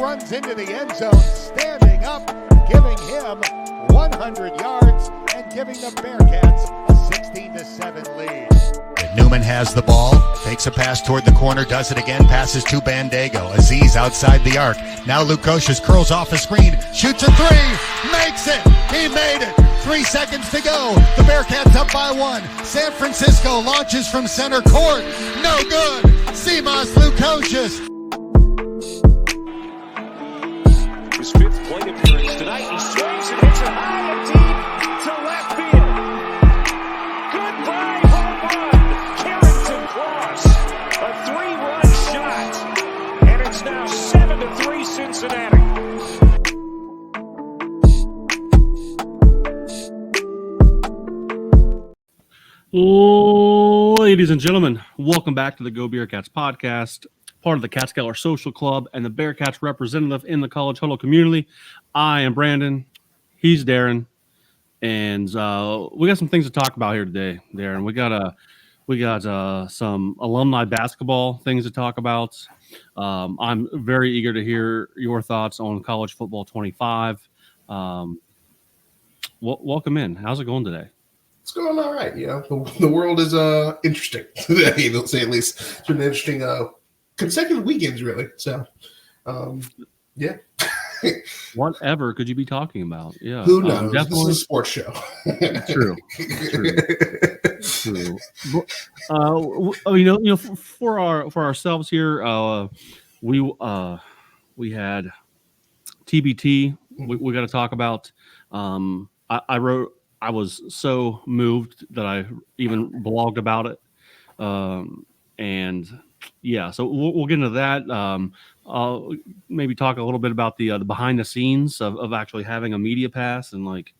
runs into the end zone, standing up, giving him 100 yards and giving the Bearcats a 16-7 lead. Newman has the ball, takes a pass toward the corner, does it again, passes to Bandego. Aziz outside the arc. Now Lukosius curls off a screen, shoots a three, makes it. He made it. 3 seconds to go. The Bearcats up by 1. San Francisco launches from center court. No good. Simas Lukosius. His 5th plate appearance tonight. He swings and hits it high and deep to left field. Goodbye, home run. Carrington Cross. A 3-run shot. And it's now 7-3 Cincinnati. Ladies and gentlemen, welcome back to the GoBeercats podcast, part of the Catskeller Social Club and the Bearcats representative in the College Huddle community. I am Brandon. He's Darin. And we got some things to talk about here today, Darin. We got some alumni basketball things to talk about. I'm very eager to hear your thoughts on College Football 25. Welcome in. How's it going today? It's going all right. You know, the world is interesting today, they'll say, at least. It's been an interesting consecutive weekends, really. So, yeah. Whatever could you be talking about? Yeah. Who knows? Definitely. This is a sports show. True. You know, for ourselves here, we had TBT. We got to talk about. I was so moved that I even blogged about it. And yeah, so we'll get into that. I'll maybe talk a little bit about the behind the scenes of actually having a media pass and like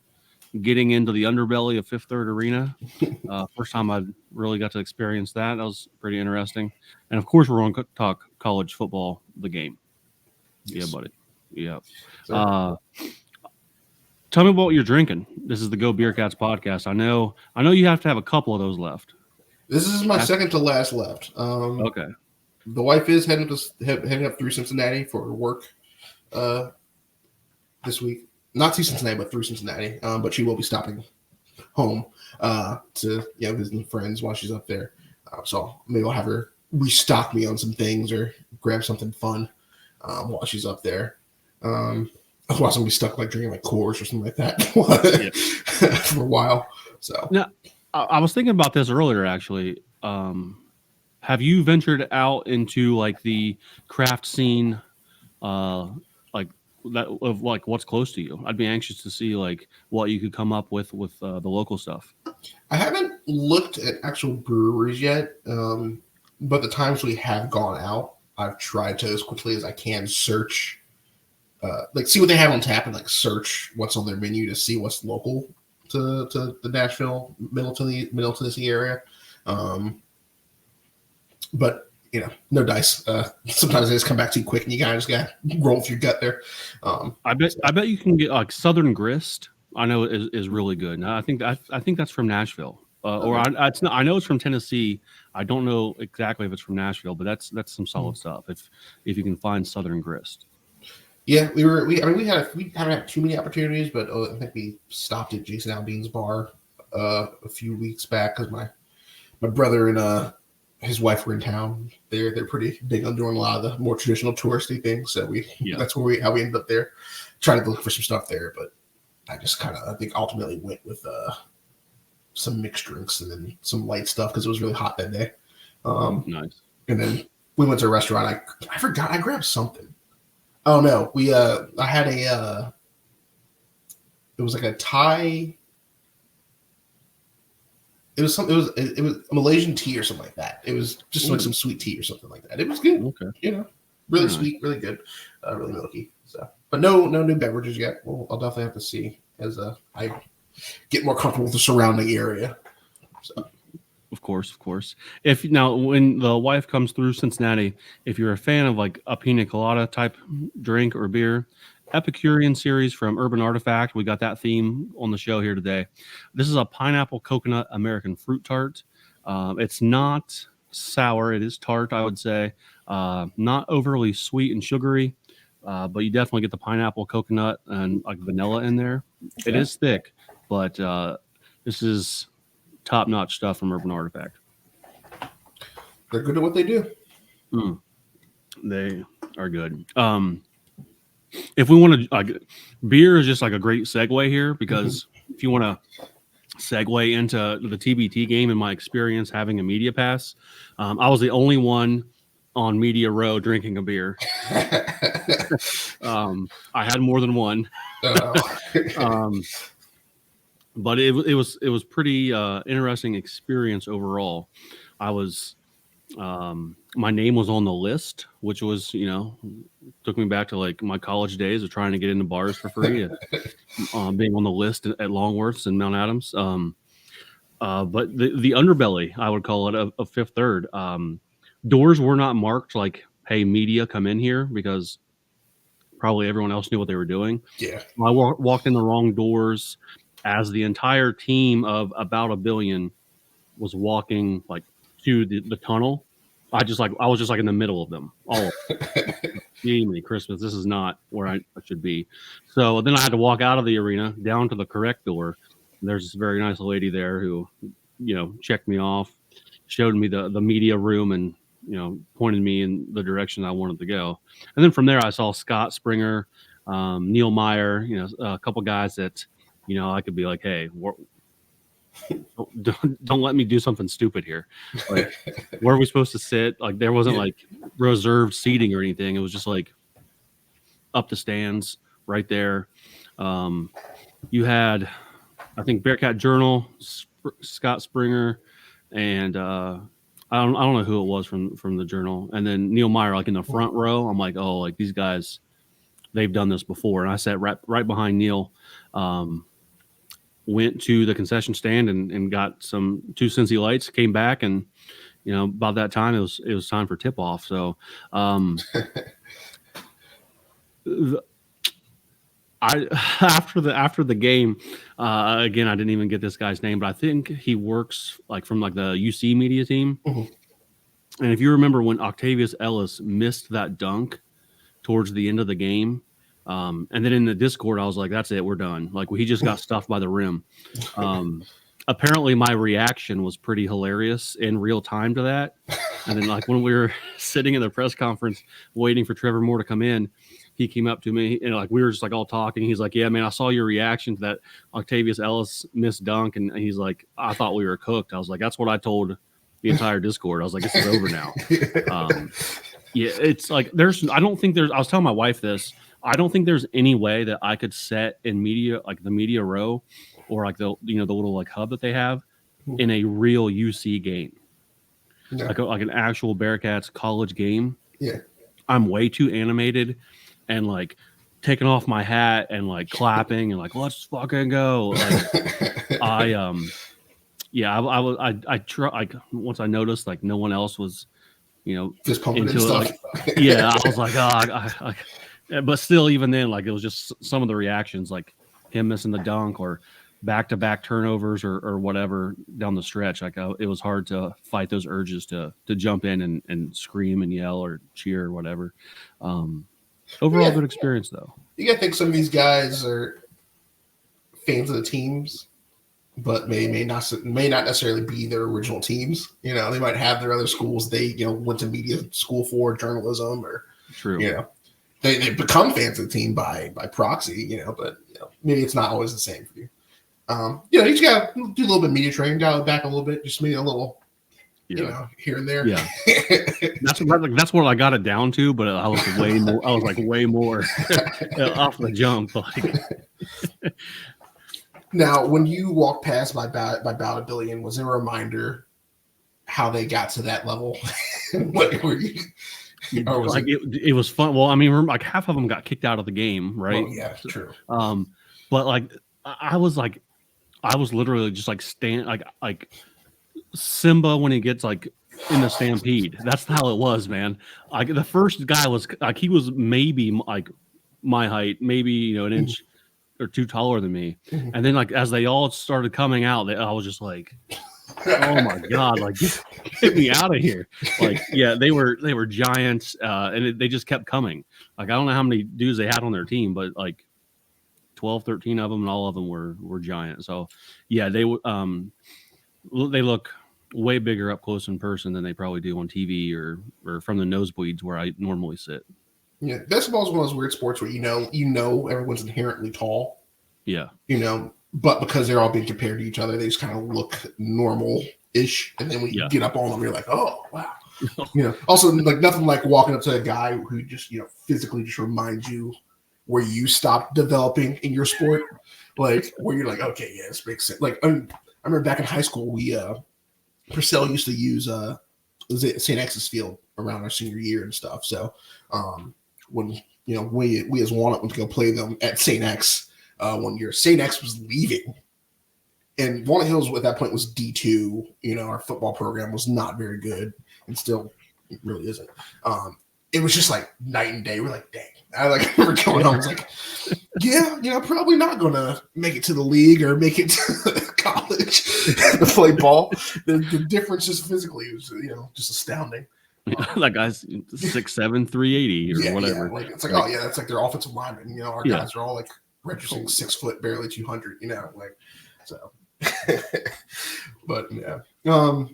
getting into the underbelly of Fifth Third Arena. First time I really got to experience that. That was pretty interesting. And of course, we're going to talk college football, the game. Yeah, buddy. Yeah. Tell me about what you're drinking. This is the Beercats podcast. I know you have to have a couple of those left. This is my second to last left. Okay. The wife is heading up through Cincinnati for work this week. Not to Cincinnati, but through Cincinnati. But she will be stopping home to visit friends while she's up there. So maybe I'll have her restock me on some things or grab something fun while she's up there. Otherwise, I'm gonna be stuck like drinking like Coors or something like that for a while. So now, I was thinking about this earlier. Actually, have you ventured out into like the craft scene, like that of like what's close to you? I'd be anxious to see like what you could come up with the local stuff. I haven't looked at actual breweries yet, but the times we have gone out, I've tried to as quickly as I can search. See what they have on tap and like search what's on their menu to see what's local to the Nashville, Middle Tennessee area. But no dice. Sometimes they just come back too quick and you kind of just got to roll with your gut there. I bet you can get like Southern Grist. I know is really good. Now, I think that's from Nashville. I know it's from Tennessee. I don't know exactly if it's from Nashville, but that's some solid stuff. If you can find Southern Grist. Yeah, we haven't had too many opportunities, but I think we stopped at Jason Aldean's bar a few weeks back because my brother and his wife were in town. They're pretty big on doing a lot of the more traditional touristy things. So that's how we ended up there, trying to look for some stuff there. But I just I think ultimately went with some mixed drinks and then some light stuff because it was really hot that day. Nice. And then we went to a restaurant. I forgot I grabbed something. Oh no, I had it was like a Thai. It was Malaysian tea or something like that. It was just like some sweet tea or something like that. It was good. Okay. Really sweet, really good, really milky. So, but no new beverages yet. Well, I'll definitely have to see as I get more comfortable with the surrounding area. So. Of course. When the wife comes through Cincinnati, if you're a fan of like a pina colada type drink or beer, Epicurean series from Urban Artifact, we got that theme on the show here today. This is a pineapple coconut American fruit tart. It's not sour. It is tart, I would say. Not overly sweet and sugary. but you definitely get the pineapple, coconut, and like vanilla in there. It is thick, but this is top-notch stuff from Urban Artifact. They're good at what they do. They are good. If we want to, beer is just like a great segue here, because if you want to segue into the TBT game, in my experience having a media pass, I was the only one on Media Row drinking a beer. I had more than one. But it was pretty interesting experience overall. I was my name was on the list, which was, took me back to like my college days of trying to get into bars for free, being on the list at Longworth's and Mount Adams. But the underbelly, I would call it, of Fifth Third, doors were not marked like, hey, media, come in here, because probably everyone else knew what they were doing. Yeah. I walked in the wrong doors as the entire team of about 1 billion was walking like to the tunnel. I was just like in the middle of them. Oh, gee, Christmas! This is not where I should be. So then I had to walk out of the arena down to the correct door. There's this very nice lady there who, checked me off, showed me the media room, and pointed me in the direction I wanted to go. And then from there, I saw Scott Springer, Neil Meyer, a couple guys that, I could be like, hey, don't let me do something stupid here. Like, where are we supposed to sit? Like, there wasn't like reserved seating or anything. It was just like up the stands right there. You had, I think, Bearcat Journal, Scott Springer, and I don't know who it was from the Journal, and then Neil Meyer, like in the front row. I'm like, oh, like these guys, they've done this before. And I sat right behind Neil. Went to the concession stand and got two Cincy lights, came back, and about that time it was time for tip off. So after the game, again, I didn't even get this guy's name, but I think he works like from like the UC media team. And if you remember when Octavius Ellis missed that dunk towards the end of the game, and then in the Discord, I was like, that's it, we're done. Like, he just got stuffed by the rim. Apparently my reaction was pretty hilarious in real time to that. And then like when we were sitting in the press conference waiting for Trevor Moore to come in, he came up to me and like we were just like all talking. He's like, yeah, man, I saw your reaction to that Octavius Ellis missed dunk. And he's like, I thought we were cooked. I was like, that's what I told the entire Discord. I was like, this is over now. Yeah, it's like I was telling my wife this. I don't think there's any way that I could set in media, like the media row or like the little like hub that they have in a real UC game. No. Like an actual Bearcats college game. Yeah. I'm way too animated and like taking off my hat and like clapping and like, let's fucking go. Like, I once I noticed like no one else was, just pumping into and it. stuff. Like, yeah, I was like, but still, even then, like it was just some of the reactions, like him missing the dunk or back-to-back turnovers or whatever down the stretch. Like it was hard to fight those urges to jump in and scream and yell or cheer or whatever. Overall, good experience though. You gotta think some of these guys are fans of the teams, but may not necessarily be their original teams. They might have their other schools they went to media school for, journalism, or true. They become fans of the team by proxy, but maybe it's not always the same for you. You just gotta do a little bit of media training, dial it back a little bit, just maybe a little, here and there. Yeah, that's what I got it down to. But I was way more. I was like way more off the jump. Like, now, when you walk past by about 1 billion, was there a reminder how they got to that level? What were you? Like it was fun. Well, I mean, like half of them got kicked out of the game, right? Well, yeah, true. But like I was literally just like like Simba when he gets like in the stampede. That's how it was, man. Like the first guy was like he was maybe like my height, maybe an inch or two taller than me. And then like as they all started coming out, I was just like, Oh my God! Like, get me out of here! Like, yeah, they were giants, and they just kept coming. Like, I don't know how many dudes they had on their team, but like 12, 13 of them, and all of them were giant. So, yeah, they look way bigger up close in person than they probably do on TV or from the nosebleeds where I normally sit. Yeah, basketball is one of those weird sports where you know everyone's inherently tall. Yeah. But because they're all being compared to each other, they just kind of look normal-ish. And then when you get up on them, you're like, oh, wow. Also, like nothing like walking up to a guy who just, physically just reminds you where you stopped developing in your sport. Like, where you're like, okay, yeah, this makes sense. Like, I remember back in high school, we, Purcell used to use St. X's field around our senior year and stuff. So when, we as Walnut went to go play them at St. X, one year, St. X was leaving, and Walnut Hills at that point was D2. Our football program was not very good, and still really isn't. It was just like night and day. We're like, dang. I remember going home. I was like, yeah, probably not going to make it to the league or make it to college to play ball. The difference just physically was, just astounding. That guy's 6'7", 380 or whatever. Yeah. Like, it's like, oh yeah, that's like their offensive lineman. Our guys are all like registering 6 foot, barely 200. Like so. But yeah. Now,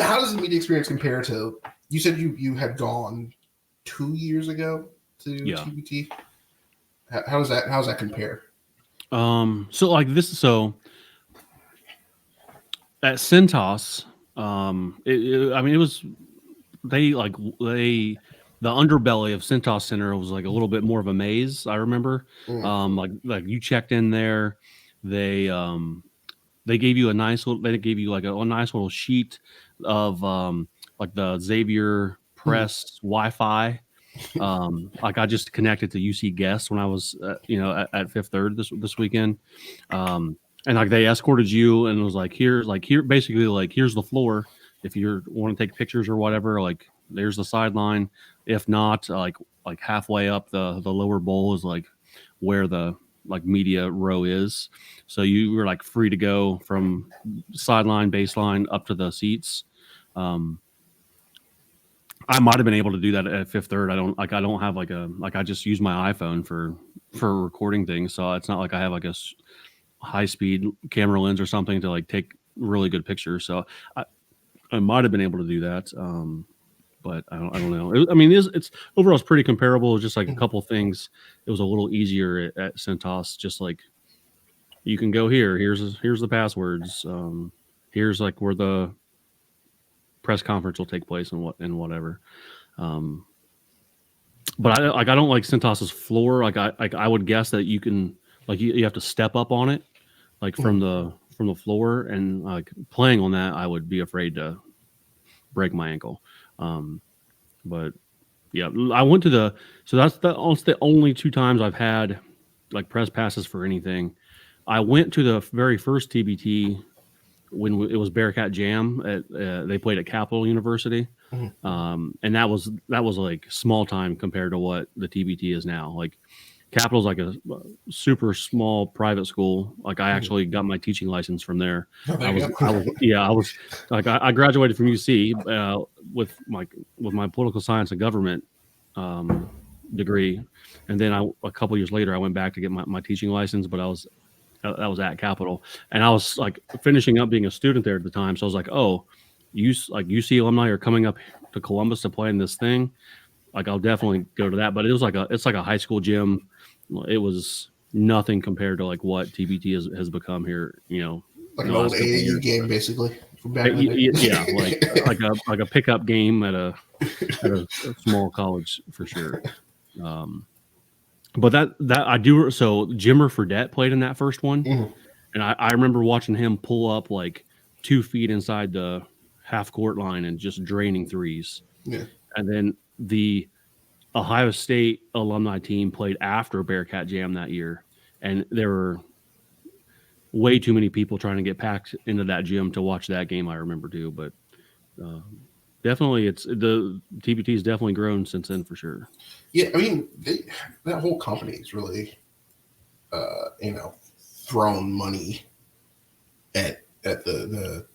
how does the media experience compare to? You said you had gone 2 years ago to TBT. How does that compare? So like this. So at Cintas, it was. The underbelly of Cintas Center was like a little bit more of a maze. I remember, like you checked in there, they gave you a nice little sheet of like the Xavier Press Wi-Fi. Like I just connected to UC Guest when I was at Fifth Third this weekend, and like they escorted you and it was like here basically like here's the floor. If you want to take pictures or whatever, like there's the sideline. If not, like halfway up the lower bowl is like where the like media row is. So you were like free to go from sideline, baseline up to the seats. I might have been able to do that at Fifth Third. I don't have I just use my iPhone for recording things. So it's not like I have like a high speed camera lens or something to like take really good pictures. So I might have been able to do that, but I don't know. It's overall it's pretty comparable. It was just like a couple things. It was a little easier at Cintas. Just like you can go here. Here's the passwords. Here's like where the press conference will take place and whatever. But I don't like Cintas's floor. I would guess that you can you have to step up on it, like from the floor, and like playing on that, I would be afraid to break my ankle. But yeah, I went to that's the only 2 times I've had like press passes for anything. I went to the very first TBT when it was Bearcat Jam they played at Capital University. And that was like small time compared to what the TBT is now. Like Capital's like a super small private school. Like I actually got my teaching license from there. I was like I graduated from UC with my political science and government degree, and then a couple years later I went back to get my teaching license. But that was at Capital, and I was like finishing up being a student there at the time. So I was like, oh, UC alumni are coming up to Columbus to play in this thing. Like I'll definitely go to that. But it's like a high school gym. It was nothing compared to like what TBT has become here. Like an old AAU game, basically. From back in the day. like a pickup game at a small college for sure. But that I do. So Jimmer Fredette played in that first one, and I remember watching him pull up like 2 feet inside the half court line and just draining threes. Yeah, and then the Ohio State alumni team played after Bearcat Jam that year, and there were way too many people trying to get packed into that gym to watch that game. I remember too, but definitely the TBT has definitely grown since then for sure. Yeah, I mean that whole company is really, thrown money at the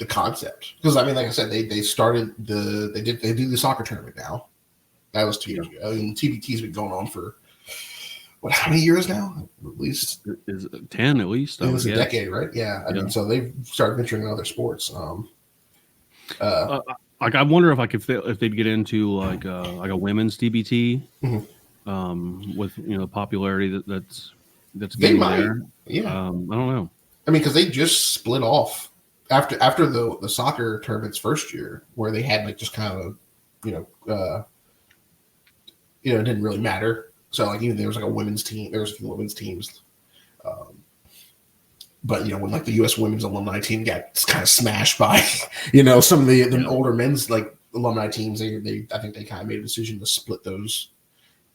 the concept. Because I mean, like I said, they started they do the soccer tournament now. That was 2 years ago. I mean, TBT's been going on for how many years now? At least is it 10 at least. It was a decade, right? Yeah. I mean, so they've started venturing in other sports. Like I wonder if they'd get into like a women's TBT, with the popularity that's getting there. Yeah. I don't know. I mean, because they just split off after the soccer tournament's first year, where they had like just kind of it didn't really matter. So like even there was like a women's team, there was a few women's teams, but when like the U.S. women's alumni team got kind of smashed by some of the older men's like alumni teams, they I think they kind of made a decision to split those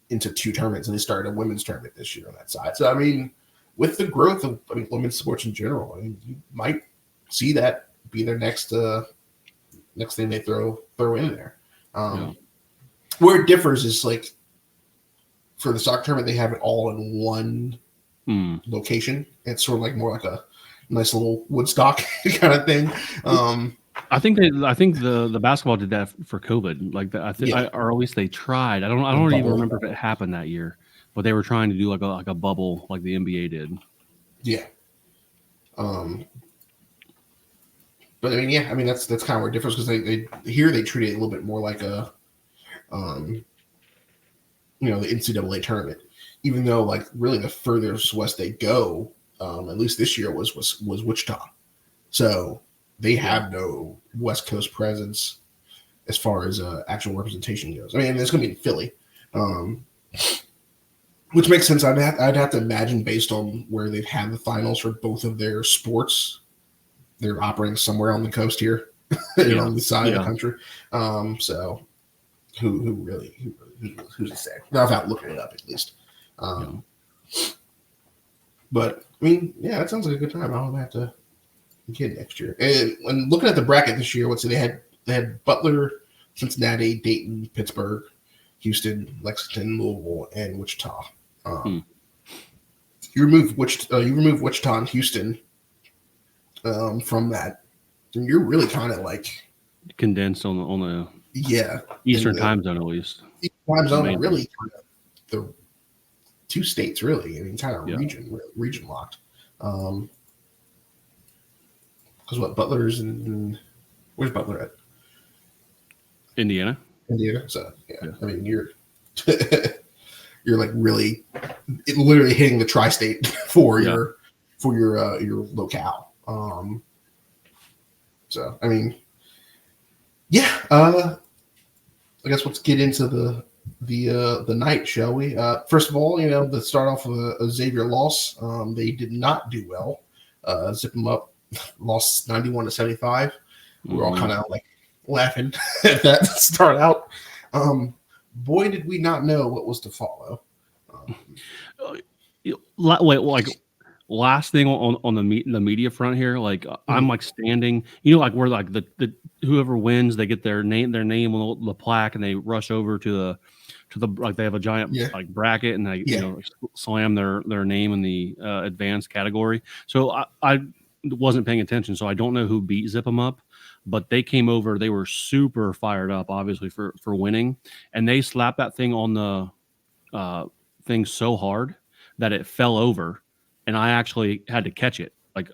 into 2 tournaments, and they started a women's tournament this year on that side. So I mean, with the growth of women's sports in general, I mean, you might see that be their next thing they throw in there. Where it differs is like for the soccer tournament, they have it all in one location. It's sort of like more like a nice little Woodstock kind of thing. I think the basketball did that for COVID, like that. Or at least they tried. I don't even remember if it happened that year, but they were trying to do like a bubble like the NBA did. Yeah. But I mean, that's kind of where it differs, because they treat it a little bit more like a, the NCAA tournament, even though like really the furthest west they go, at least this year was Wichita, so they have no West Coast presence as far as actual representation goes. I mean, it's going to be in Philly, which makes sense. I'd have to imagine, based on where they've had the finals for both of their sports, they're operating somewhere on the coast here, on the side of the country. So who's to say? Not without looking it up, at least. But I mean, that sounds like a good time. I'll have to get next year. And when looking at the bracket this year, they had Butler, Cincinnati, Dayton, Pittsburgh, Houston, Lexington, Louisville, and Wichita. You remove Wichita and Houston from that, and you're really kind of like condensed on the Eastern time zone, at least. Time zone, really kind of the 2 states, really. I mean, kind of region locked. Because Butler's in where's Butler at? Indiana. So I mean, you're you're like really literally hitting the tri-state for your locale. So I mean, I guess let's get into the night, shall we? First of all, to start off with a Xavier loss. They did not do well. Zip them up, lost 91-75. We're all kind of like laughing at that to start out. Boy, did we not know what was to follow. Wait, like last thing on the media front here, like I'm like standing, like where like the whoever wins, they get their name on the plaque, and they rush over to the like they have a giant like bracket, and they slam their name in the advanced category. So I wasn't paying attention, so I don't know who beat Zip 'em Up, but they came over. They were super fired up, obviously for winning, and they slapped that thing on the thing so hard that it fell over, and I actually had to catch it. Like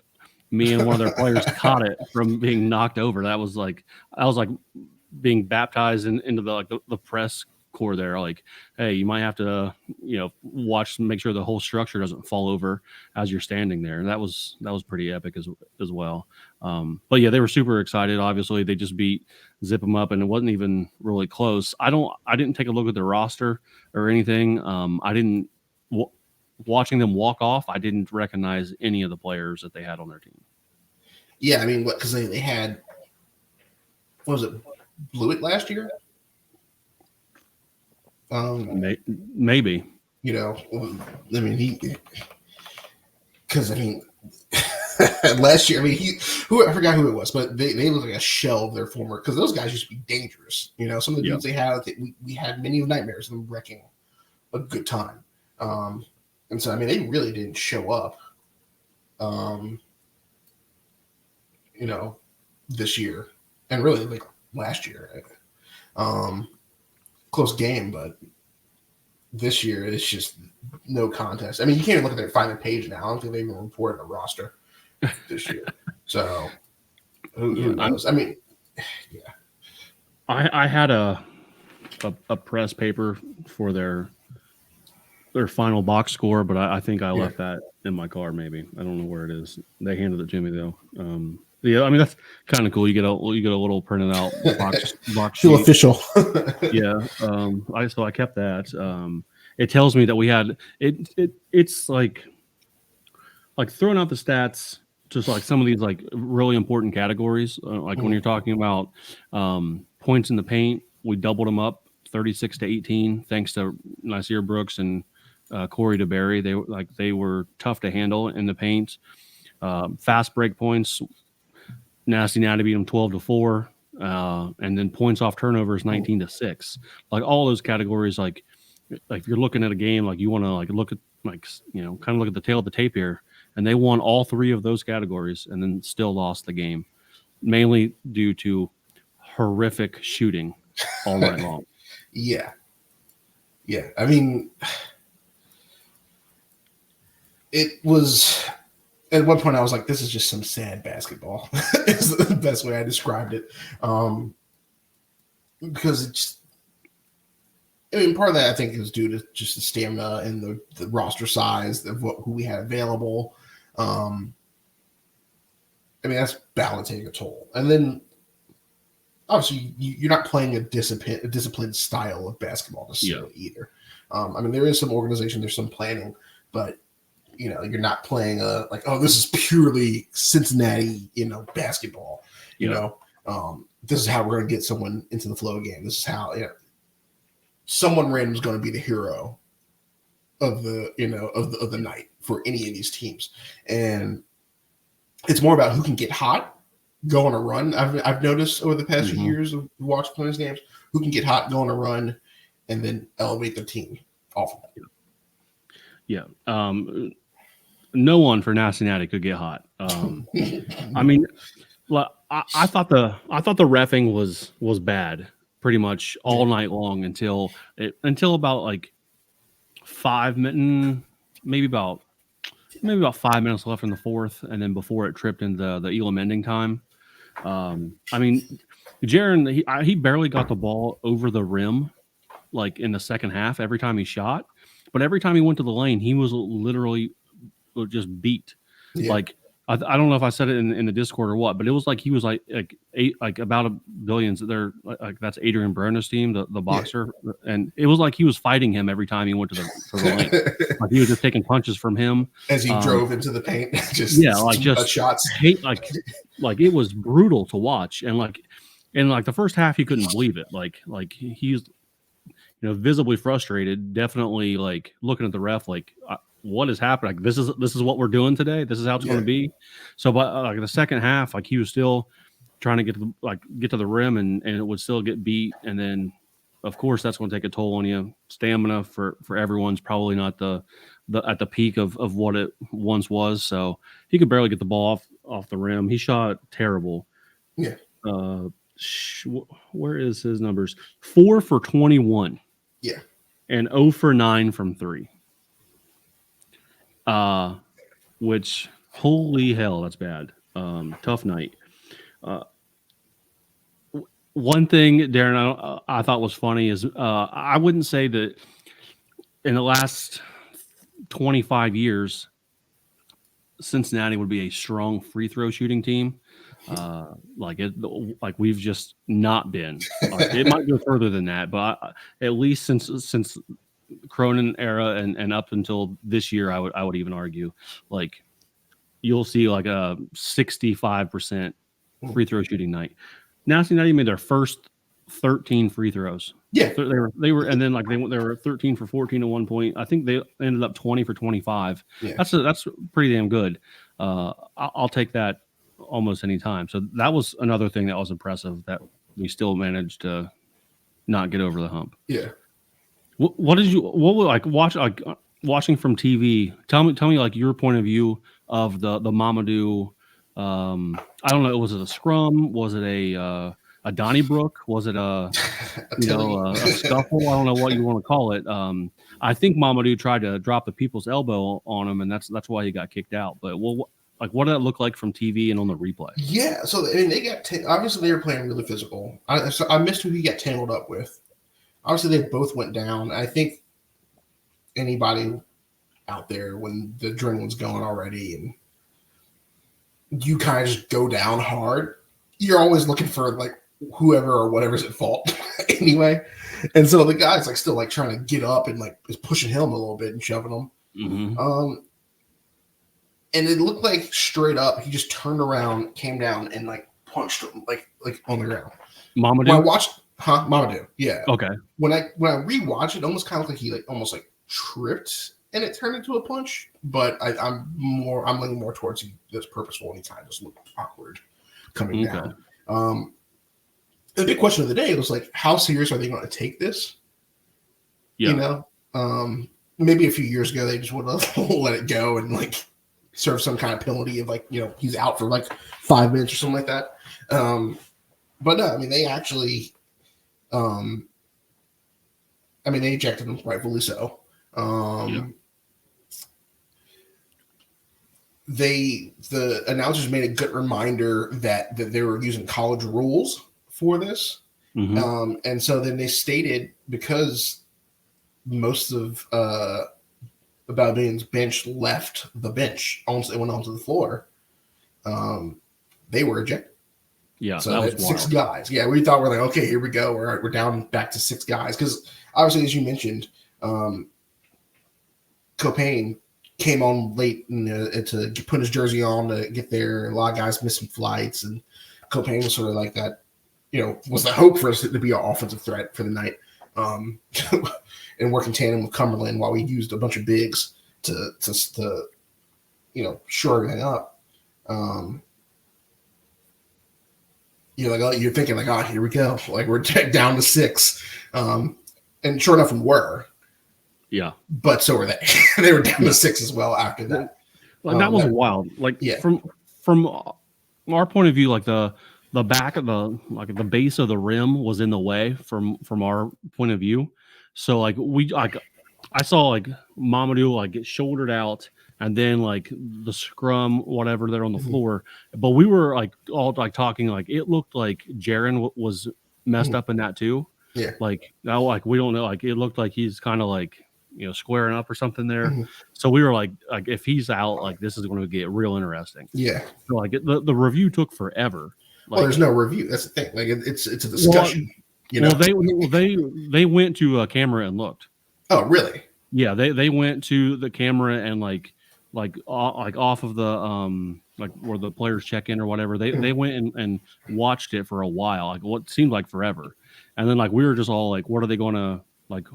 me and one of their players caught it from being knocked over. That was like being baptized into the press corps there. Like, hey, you might have to watch, make sure the whole structure doesn't fall over as you're standing there. And that was pretty epic as well. But yeah, they were super excited. Obviously, they just beat Zip 'em Up, and it wasn't even really close. I didn't take a look at the roster or anything. Watching them walk off, I didn't recognize any of the players that they had on their team. Yeah, I mean, because they had, what was it, Blewett last year? Maybe. I mean, last year, I mean, I forgot who it was, but they look like a shell of their former, because those guys used to be dangerous. Some of the dudes they had, we had many nightmares of them wrecking a good time. And so, I mean, they really didn't show up. this year, and really like last year. Close game, but this year it's just no contest. I mean, you can't even look at their final page now. I don't think they even reported a roster this year. So who knows? I mean, yeah. I had a press paper for their final box score, but I think I left that in my car. Maybe I don't know where it is. They handed it to me though. Yeah, I mean that's kind of cool. You get a little printed out box Feel sheet. official. Yeah. I kept that. It tells me that we had it's like throwing out the stats, just like some of these like really important categories, like when you're talking about points in the paint, we doubled them up 36-18 thanks to Nasir Brooks and Corey DeBerry. They were tough to handle in the paint. Fast break points, Nasty Nati beat them 12-4, and then points off turnovers 19-6. Like all those categories, like if you're looking at a game, like you want to like look at kind of look at the tail of the tape here, and they won all three of those categories and then still lost the game, mainly due to horrific shooting all night long. Yeah. I mean, it was at one point I was like, this is just some sad basketball. Is the best way I described it. Because it's, I mean, part of that I think is due to just the stamina and the roster size of who we had available. I mean, that's bound to take a toll. And then obviously you're not playing a disciplined style of basketball necessarily either. I mean, there is some organization, there's some planning, but you're not playing this is purely Cincinnati, basketball. This is how we're going to get someone into the flow game. This is how someone random is going to be the hero of the night for any of these teams, and it's more about who can get hot, go on a run. I've noticed over the past few years of watching players games, who can get hot, go on a run, and then elevate the team off of it. Yeah. No one for Nasty Nati could get hot. I mean, I thought the reffing was bad pretty much all night long until about like 5 minutes, maybe about 5 minutes left in the fourth, and then before it tripped into the Elam ending time. I mean, Darin, he barely got the ball over the rim like in the second half every time he shot, but every time he went to the lane, he was literally just beat. Like I don't know if I said it in the Discord or what, but it was like he was like about a billions. They're like that's Darin and Brandon's team, the boxer, and it was like he was fighting him every time he went to the lane. Like he was just taking punches from him as he drove into the paint. Just shots. Like it was brutal to watch, and in the first half he couldn't believe it. Like he's visibly frustrated, definitely like looking at the ref like. What is happening? Like, this is what we're doing today. This is how it's going to be. So, but the second half, like he was still trying to get to the rim, and it would still get beat. And then, of course, that's going to take a toll on you. Stamina for everyone's probably not at the peak of what it once was. So he could barely get the ball off the rim. He shot terrible. Yeah. Where is his numbers? 4 for 21. Yeah. And 0 for 9 from 3. Which holy hell, that's bad. Tough night. One thing, Darin, I thought was funny is I wouldn't say that in the last 25 years, Cincinnati would be a strong free throw shooting team. Like we've just not been. It might go further than that, but at least since Cronin era and up until this year, I would even argue like you'll see like a 65% free throw shooting night. Nasty Nati made their first 13 free throws. Yeah, they were, and then they were 13 for 14 at one point. I think they ended up 20 for 25. Yeah. That's pretty damn good. I'll take that almost any time. So that was another thing that was impressive that we still managed to not get over the hump. Yeah. What watching from TV? Tell me like your point of view of the Mamadou I don't know. Was it a scrum? Was it a Donnybrook? Was it a scuffle? I don't know what you want to call it. I think Mamadou tried to drop the people's elbow on him, and that's why he got kicked out. But what did that look like from TV and on the replay? Yeah, so I mean, they got obviously they were playing really physical. I missed who he got tangled up with. Obviously, they both went down. I think anybody out there when the adrenaline's going already and you kind of just go down hard, you're always looking for like whoever or whatever's at fault anyway. And so the guy's like still like trying to get up and like is pushing him a little bit and shoving him. Mm-hmm. And it looked like straight up he just turned around, came down, and like punched him like on the ground. Mamadou? When I watched Mamadou, yeah. Okay. When I rewatched it, almost kind of looked like he like almost like tripped and it turned into a punch. But I'm leaning more towards this purposeful and he kind of just looked awkward coming down. The big question of the day was like, how serious are they going to take this? Yeah. You know, maybe a few years ago they just would have let it go and like serve some kind of penalty of like, you know, he's out for like 5 minutes or something like that. But no, I mean, they actually, they ejected him, rightfully so. The announcers made a good reminder that they were using college rules for this. Mm-hmm. And so then they stated because most of Balbin's bench left the bench, it went onto the floor, they were ejected. Yeah, so that was 6 guys. Yeah, we thought we're like, okay, here we go. We're down back to 6 guys because obviously, as you mentioned, Copain came on late to put his jersey on to get there. A lot of guys missed some flights, and Copain was sort of like that. You know, was the hope for us to be our offensive threat for the night, and work in tandem with Cumberland while we used a bunch of bigs to shore everything up. You're thinking like, oh, here we go. Like we're down to 6. And sure enough, we were. Yeah. But so were they. They were down to 6 as well after that. Like that was wild. Like from our point of view, like the back of the base of the rim was in the way from our point of view. So like I saw like Mamadou like get shouldered out. And then like the scrum, whatever, they're on the floor. But we were like all like talking like it looked like Jaron was messed up in that too. Yeah. Like now, like we don't know. Like it looked like he's kind of like squaring up or something there. Mm-hmm. So we were like if he's out, like this is going to get real interesting. Yeah. So like the review took forever. Like, there's no review. That's the thing. Like it's a discussion. They went to a camera and looked. Oh really? Yeah. They went to the camera and like off of the like where the players check in or whatever, they went and watched it for a while, like what seemed like forever, and then like we were just all like, what are they going to like?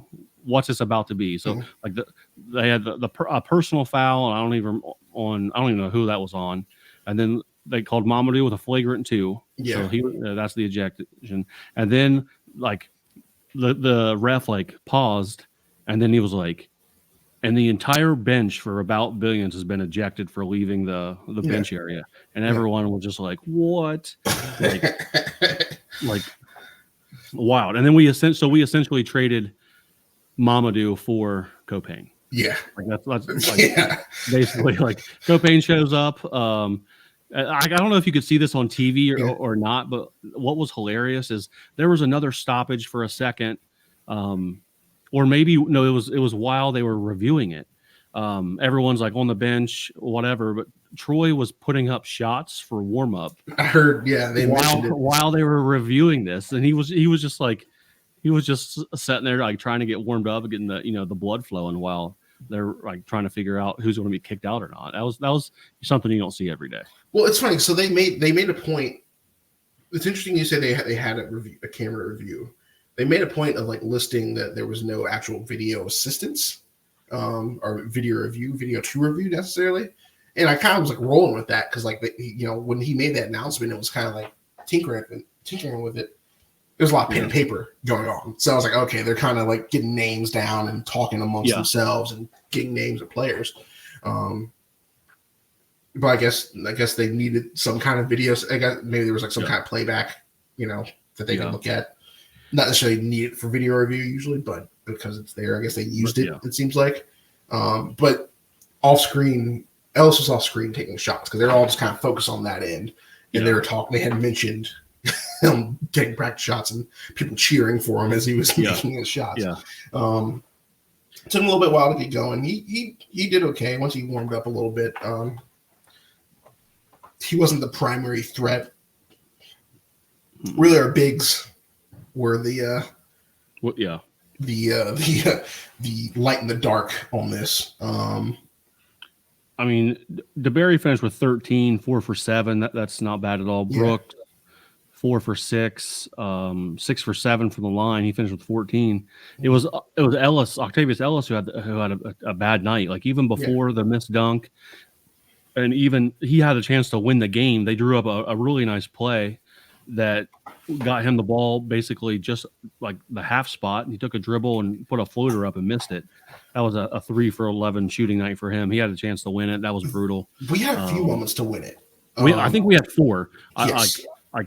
What's this about to be? So like they had a personal foul, and I don't even know who that was on, and then they called Mamadou with a flagrant 2. Yeah, so that's the ejection, and then like the ref like paused, and then he was like. And the entire bench for about Billions has been ejected for leaving the bench area, and everyone was just like, "What?" like wild. And then we essentially traded Mamadou for Copain. Yeah, like that's like basically like Copain shows up. I don't know if you could see this on TV or not, but what was hilarious is there was another stoppage for a second. Or maybe no, it was while they were reviewing it. Everyone's like on the bench, whatever. But Troy was putting up shots for warm up. I heard, they mentioned it while they were reviewing this, and he was just sitting there like trying to get warmed up, and getting the blood flowing while they're like trying to figure out who's going to be kicked out or not. That was something you don't see every day. Well, it's funny. So they made a point. It's interesting you say they had a camera review. They made a point of like listing that there was no actual video assistance or video to review necessarily. And I kind of was like rolling with that because like, when he made that announcement, it was kind of like tinkering with it. There's a lot of pen and paper going on. So I was like, okay, they're kind of like getting names down and talking amongst themselves and getting names of players. But I guess they needed some kind of videos. I guess maybe there was like some kind of playback, that they could look at. Not necessarily need it for video review usually, but because it's there, I guess they used it. It seems like. But off screen, Ellis was off screen taking shots because they're all just kind of focused on that end, and they were talking. They had mentioned him taking practice shots and people cheering for him as he was making his shots. Yeah. It took him a little bit while to get going. He did okay once he warmed up a little bit. He wasn't the primary threat. Really, our bigs were the light in the dark on this. I mean, DeBerry finished with 13, 4 for 7. That's not bad at all. Brooks, 4 for 6, 6 for 7 from the line. He finished with 14. It was Octavius Ellis, who had a bad night. Like even before the missed dunk, and even he had a chance to win the game. They drew up a really nice play that got him the ball basically just like the half spot. And he took a dribble and put a floater up and missed it. That was a 3 for 11 shooting night for him. He had a chance to win it. That was brutal. We had a few moments to win it. I think we had 4. Yes.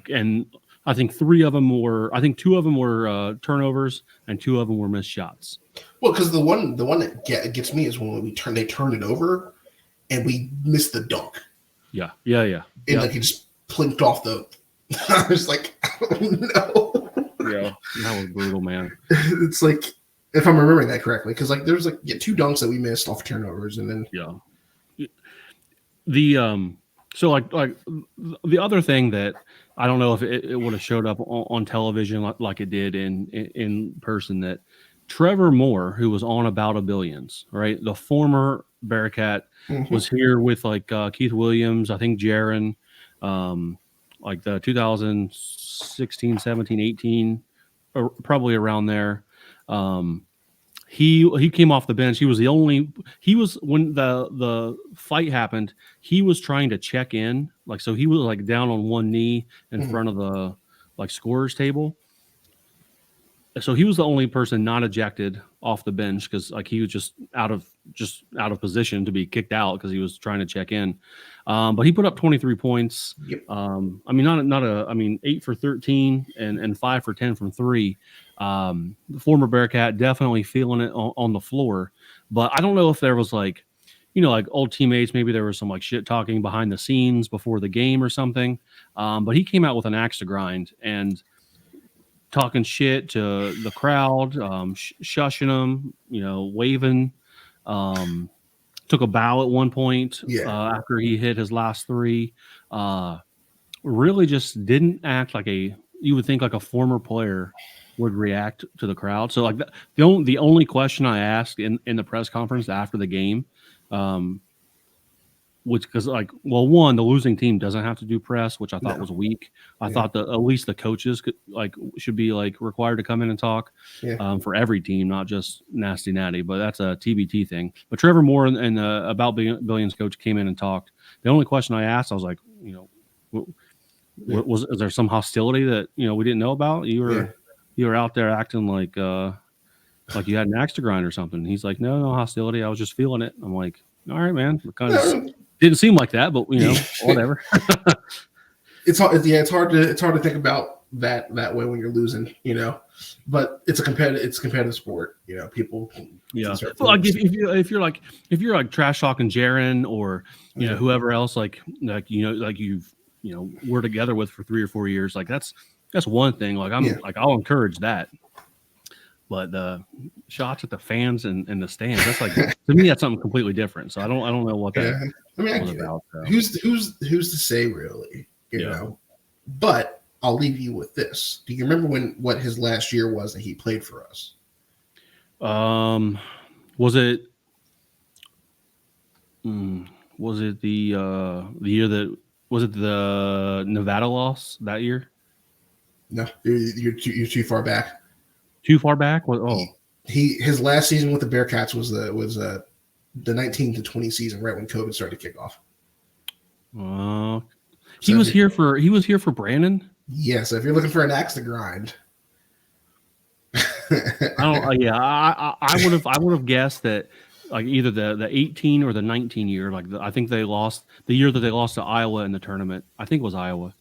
And I think 3 of them were. I think 2 of them were turnovers, and 2 of them were missed shots. Well, because the one that gets me is when they turned it over, and we missed the dunk. Yeah. And like it just plinked off the. I was like, oh no. Yeah, that was brutal, man. It's like, if I'm remembering that correctly, because like there's like 2 dunks that we missed off turnovers, and then the so like the other thing that I don't know if it would have showed up on television like it did in person, that Trevor Moore, who was on About a Billions, right, the former Bearcat, was here with like Keith Williams, I think Jaron, like the 2016, 17, 18, or probably around there. He came off the bench. He was when the fight happened, he was trying to check in. Like, so he was like down on one knee in front of the like scorer's table. So he was the only person not ejected off the bench because like he was just out of position to be kicked out because he was trying to check in. But he put up 23 points. Yep. I mean, 8 for 13 and 5 for 10 from 3. The former Bearcat definitely feeling it on the floor. But I don't know if there was like, like old teammates, maybe there was some like shit talking behind the scenes before the game or something. But he came out with an axe to grind and talking shit to the crowd, shushing them, waving. Took a bow at one point after he hit his last 3. Really just didn't act like you would think like a former player would react to the crowd. So like the only question I asked in the press conference after the game, which because like, well, one, the losing team doesn't have to do press, which I thought was weak. I thought that at least the coaches should be like required to come in and talk for every team, not just Nasty Nati, but that's a TBT thing. But Trevor Moore and the About Billions coach came in and talked. The only question I asked, I was like, is there some hostility that we didn't know about? You were out there acting like you had an axe to grind or something. He's like, no hostility. I was just feeling it. I'm like, all right, man. Because didn't seem like that, but whatever. It's hard. Yeah, it's hard to think about that way when you're losing. But it's a competitive sport. People. Yeah. Well, like if you're like trash talking Jaron or whoever else you've we're together with for 3 or 4 years, like that's one thing. Like I'll encourage that. But the shots at the fans and the stands, that's like to me that's something completely different. So I don't know what that was about. So. Who's to say really? You know. But I'll leave you with this. Do you remember what his last year was that he played for us? Was it the year that was it the Nevada loss that year? No, you're too far back. Too far back? His last season with the Bearcats was the 19 to 20 season, right when COVID started to kick off. He was here for Brandon. Yeah, so if you're looking for an axe to grind, I would have guessed that like either the 18 or the 19 year. Like I think they lost the year that they lost to Iowa in the tournament. I think it was Iowa.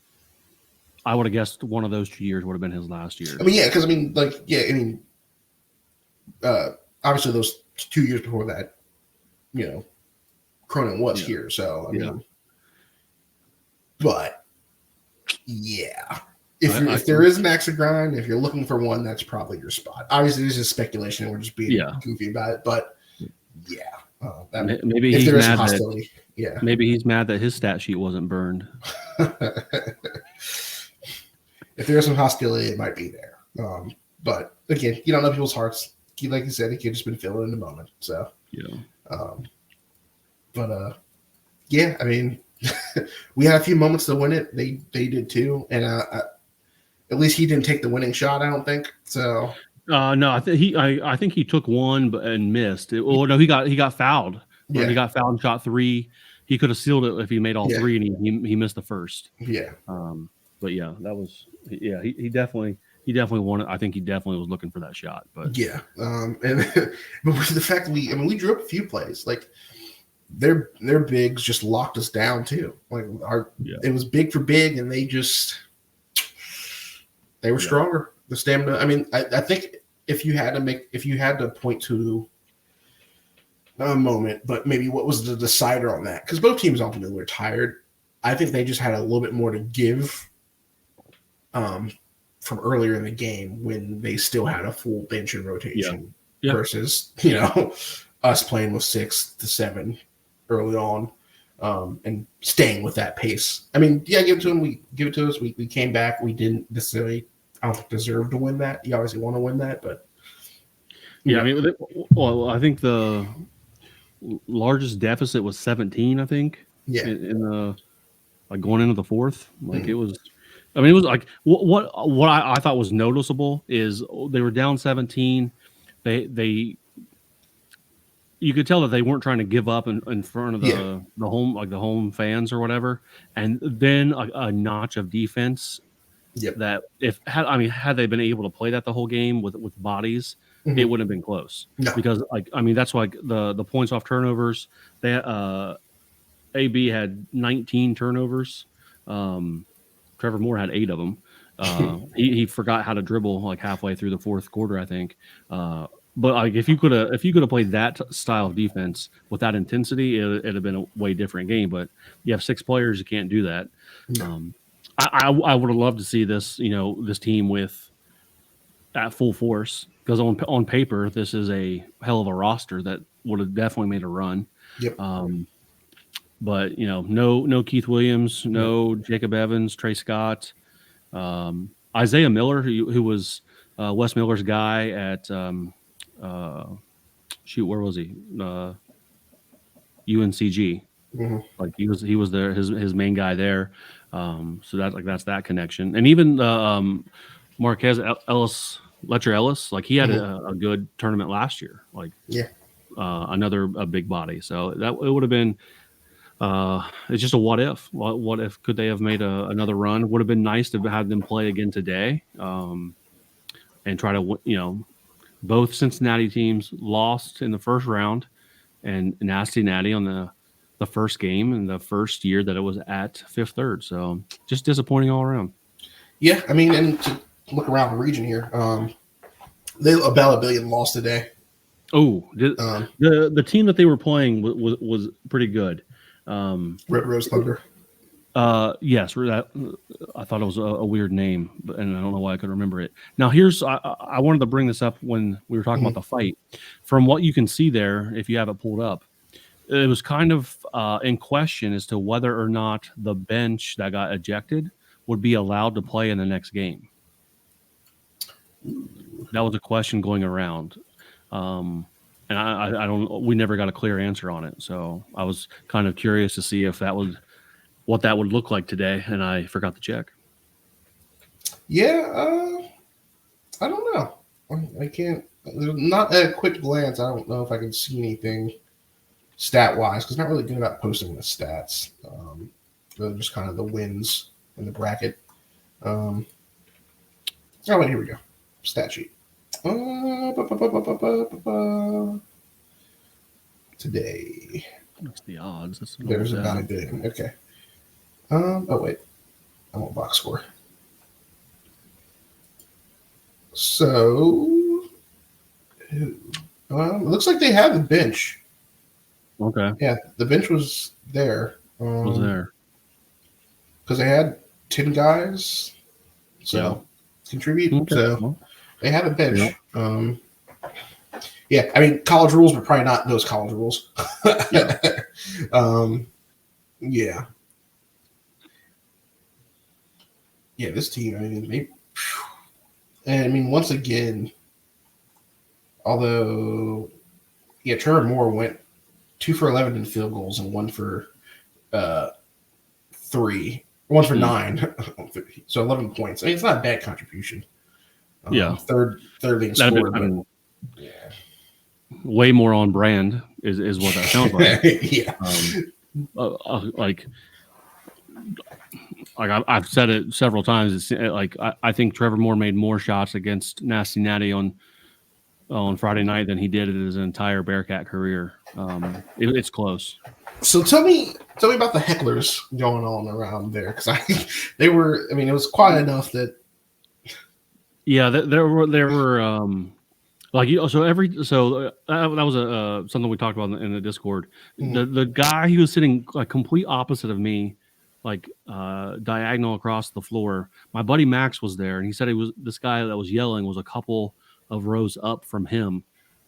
I would have guessed one of those 2 years would have been his last year. I mean, yeah, because obviously those 2 years before that, Cronin was here. So I mean, but yeah, if there is an axe to grind, if you're looking for one, that's probably your spot. Obviously, this is speculation, and we're just being goofy about it. But yeah, maybe if he's there is mad hostility, maybe he's mad that his stat sheet wasn't burned. If there's some hostility, it might be there. But again, you don't know people's hearts. Like you said, the kid just been feeling in the moment. So yeah, I mean, we had a few moments to win it. They did too, and at least he didn't take the winning shot. I don't think so. No, I think he took one and missed. No, he got fouled. Yeah. He got fouled and shot three. He could have sealed it if he made all three, and he missed the first. Yeah. But yeah, that was he definitely won it. I think he definitely was looking for that shot. But yeah, and but with the fact that we drew up a few plays, like their bigs just locked us down too. Like it was big for big, and they were stronger. The stamina. I mean, I think if you had to point to a moment, but maybe what was the decider on that? Because both teams ultimately were tired. I think they just had a little bit more to give. From earlier in the game when they still had a full bench and rotation versus us playing with 6 to 7 early on and staying with that pace. I mean, give it to them. Give it to us. We came back. We didn't necessarily, I don't think, deserve to win that. You obviously want to win that, but I mean, I think the largest deficit was 17. I think. Yeah. In the going into the fourth, it was. I mean, it was like what I thought was noticeable is they were down 17. They you could tell that they weren't trying to give up in front of the home fans or whatever. And then a notch of defense. Yep. That had they been able to play that the whole game with bodies, it wouldn't have been close. No. Because that's why the points off turnovers. They AB had 19 turnovers. Trevor Moore had 8 of them. He forgot how to dribble halfway through the fourth quarter, I think. But if you could have played that style of defense with that intensity, it'd have been a way different game. But you have 6 players, you can't do that. No. I would have loved to see this this team at full force, because on paper this is a hell of a roster that would have definitely made a run. Yep. But no Keith Williams, no Jacob Evans, Trey Scott, Isaiah Miller, who was Wes Miller's guy at where was he? UNCG. Mm-hmm. He was there, his main guy there. So that's that connection, and even Marquez Letcher Ellis, he had a good tournament last year. Another big body. So that it would have been. It's just a what if. What if could they have made another run? Would have been nice to have them play again today, and try to both Cincinnati teams lost in the first round, and Nasty Nati on the first game in the first year that it was at Fifth Third. So just disappointing all around. Yeah, I mean, and to look around the region here, Balabillion lost today. Oh, the team that they were playing was pretty good. Red Rose Thunder. Yes, I thought it was a weird name, and I don't know why I could remember it. Now, I wanted to bring this up when we were talking about the fight. From what you can see there, if you have it pulled up, it was kind of in question as to whether or not the bench that got ejected would be allowed to play in the next game. That was a question going around. And I don't. We never got a clear answer on it, so I was kind of curious to see if what that would look like today, and I forgot to check. Yeah, I don't know. I can't. Not at a quick glance. I don't know if I can see anything stat wise, because not really good about posting the stats. Just kind of the wins in the bracket. Oh, wait, here we go. Stat sheet. today? What's the odds? There's about a billion. Okay. Oh wait, I want box score. So, it looks like they have the bench. Okay. Yeah, the bench was there. Was there? Because they had 10 guys, so contribute. Okay. So they had a bench. Yeah. Yeah, I mean college rules, but probably not those college rules. Yeah. Yeah. Yeah, this team, I mean, once again, although, yeah, Trevor Moore went 2 for 11 in field goals and 1 for 3, 1 for 9, so 11 points. I mean, it's not a bad contribution. Yeah, third leading scorer. Yeah, way more on brand is what that sounds like. Yeah, like I've said it several times. It's like I think Trevor Moore made more shots against Nasty Nati on Friday night than he did in his entire Bearcat career. It's close. So tell me about the hecklers going on around there, because it was quiet enough that. Yeah, there were that was something we talked about in the Discord. Mm-hmm. The guy who was sitting like complete opposite of me, like diagonal across the floor. My buddy Max was there, and he said this guy that was yelling was a couple of rows up from him,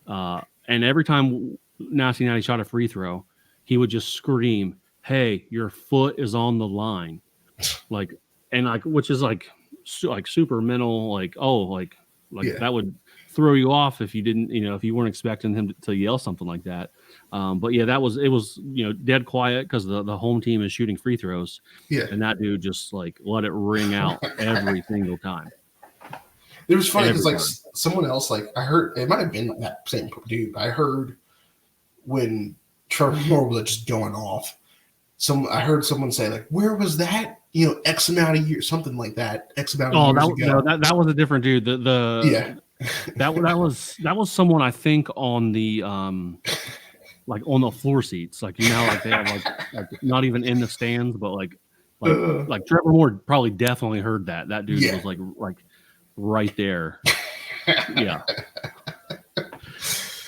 and every time Nasty Nati shot a free throw, he would just scream, "Hey, your foot is on the line," which is like super mental, yeah. That would throw you off if you didn't, if you weren't expecting him to yell something like that. But yeah, it was dead quiet because the home team is shooting free throws. Yeah, and that dude just let it ring out every single time. It was funny because someone else, I heard it might have been that same dude. I heard when Trevor Moore was just going off. I heard someone say where was that? X amount of years, something like that. X amount of years ago. No, that was a different dude. Yeah. that was someone I think on the on the floor seats, they have not even in the stands, but like Trevor Moore probably definitely heard that. That dude was like right there. Yeah.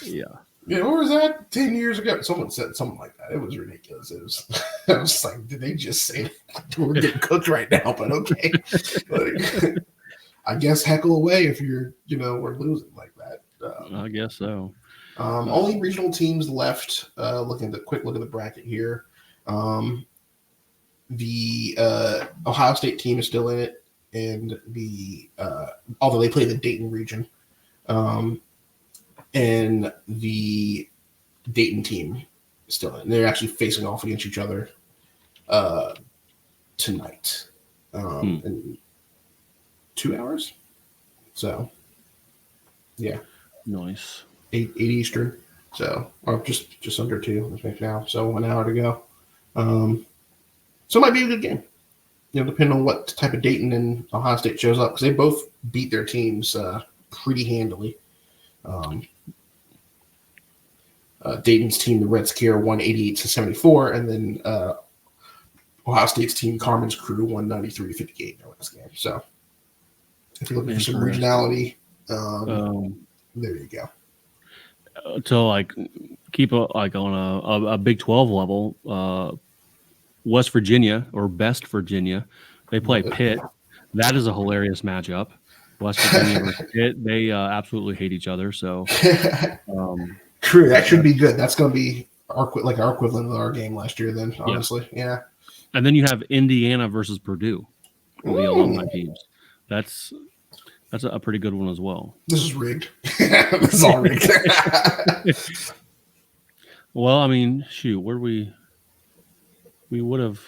Yeah. Yeah, what was that 10 years ago? Someone said something like that. It was ridiculous. I was like, did they just say that? We're getting cooked right now? But okay. I guess heckle away if we're losing like that. I guess so. Only regional teams left. Quick look at the bracket here. The Ohio State team is still in it, and although they play the Dayton region. And the Dayton team is still in. They're actually facing off against each other tonight in 2 hours. So, yeah. Nice. 8 Eastern. So, or just under 2 now. So, 1 hour to go. So, it might be a good game. Depending on what type of Dayton and Ohio State shows up, because they both beat their teams pretty handily. Dayton's team, the Red Scare, won 88-74, and then Ohio State's team, Carmen's Crew, won 93-58 in their last game. So, if you're looking for some regionality, there you go. To keep on a Big 12 level, West Virginia or Best Virginia, they play Pitt. That is a hilarious matchup. West Virginia versus Pitt, they absolutely hate each other. So, true, that should be good. That's going to be our equivalent of our game last year. Then, honestly, yeah. And then you have Indiana versus Purdue, the alumni teams. That's a pretty good one as well. This is rigged. This is all rigged. Well, I mean, shoot, we would have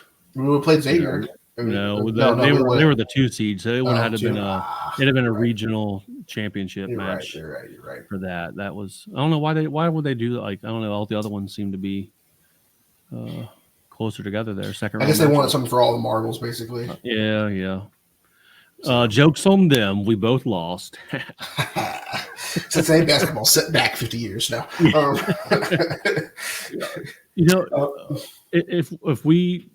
played Xavier. They were the 2 seeds. So it would have been a regional championship match. You're right. For that. That was, I don't know why would they do that? I don't know. All the other ones seem to be closer together there. Second. I guess they wanted something for all the marbles, basically. Yeah. Jokes on them. We both lost. Cincinnati basketball set back 50 years now. If we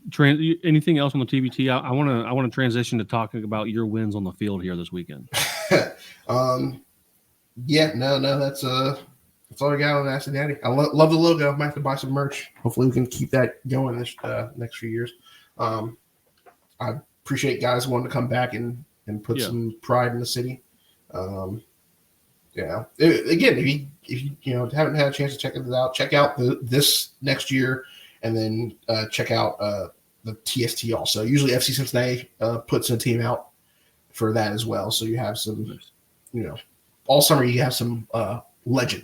anything else on the TBT, I want to transition to talking about your wins on the field here this weekend. Yeah, no, that's all I got on Nasty Nati. I love the logo. I might have to buy some merch. Hopefully, we can keep that going this next few years. I appreciate guys wanting to come back and put some pride in the city. Again, if you haven't had a chance to check it out, check out this next year, and then check out the TST also. Usually, FC Cincinnati puts a team out for that as well. So you have some, all summer you have some